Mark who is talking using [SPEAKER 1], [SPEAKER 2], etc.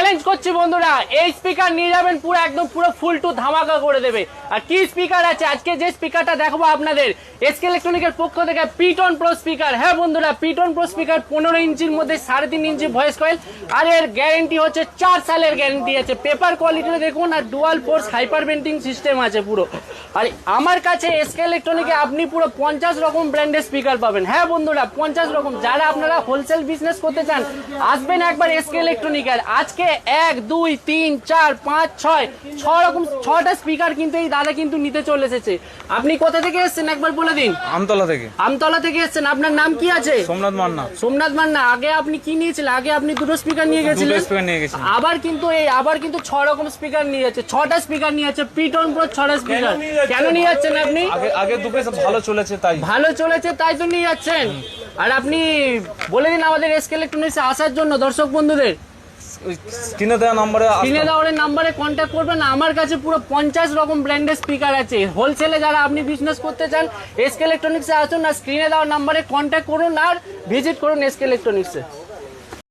[SPEAKER 1] Challenge করছি বন্ধুরা, এই স্পিকার নিয়ে যাবেন পুরো একদম পুরো ফুল টু ধামাকা করে দেবে। আর কি স্পিকার আছে আজকে যে স্পিকারটা দেখাবো আপনাদের, এসকে ইলেকট্রনিকের পক্ষ থেকে পিটন প্রো স্পিকার। হ্যাঁ বন্ধুরা, পিটন প্রো স্পিকার 15 ইঞ্চির মধ্যে 3.5 ইঞ্চি ভয়েস কয়েল, আর এর গ্যারেন্টি হচ্ছে 4 সালের গ্যারেন্টি আছে। পেপার কোয়ালিটিতে দেখুন, আর dual force hyper bending system আছে পুরো। আর আমার কাছে এসকে ইলেকট্রনিকে আপনি পুরো 50 রকম ব্র্যান্ডের স্পিকার পাবেন। হ্যাঁ বন্ধুরা, 50 রকম। যারা আপনারা হোলসেল বিজনেস করতে চান আসবেন একবার এসকে ইলেকট্রনিকের। আজকে 1 2 3 4 5 6 রকম 6টা স্পিকার কিন্তু এই দাদা কিন্তু নিতে চলে এসেছে। আপনি কোথা থেকে এসেছেন একবার বলে দিন।
[SPEAKER 2] আমতলা থেকে।
[SPEAKER 1] আমতলা থেকে এসেছেন। আপনার নাম কি আছে?
[SPEAKER 2] সোমনাথ মান্না।
[SPEAKER 1] সোমনাথ মান্না। আগে আপনি কি নিয়েছিলেন? আগে আপনি দুটো স্পিকার নিয়ে গেছিলেন।
[SPEAKER 2] স্পিকার নিয়ে গেছি।
[SPEAKER 1] আবার কিন্তু 6 রকম স্পিকার নিয়ে যাচ্ছে, 6টা স্পিকার নিয়ে যাচ্ছে পিটন প্রো। 6টা স্পিকার কেন নিয়ে যাচ্ছেন আপনি?
[SPEAKER 2] আগে দুটো ভালো চলেছে তাই
[SPEAKER 1] তো নিয়ে যাচ্ছেন। আর আপনি বলে দিন আমাদের এসকে ইলেকট্রনিক্সে আসার জন্য দর্শক বন্ধুদের।
[SPEAKER 2] স্ক্রিনে দেওয়া
[SPEAKER 1] নাম্বারে কন্ট্যাক্ট করবেন। আমার কাছে পুরো 50 রকম ব্র্যান্ডের স্পিকার আছে। হোলসেলে যারা আপনি বিজনেস করতে চান এসকে ইলেকট্রনিক্সে আসুন, আর স্ক্রিনে দেওয়া নাম্বারে কন্ট্যাক্ট করুন আর ভিজিট করুন এসকে ইলেকট্রনিক্সে।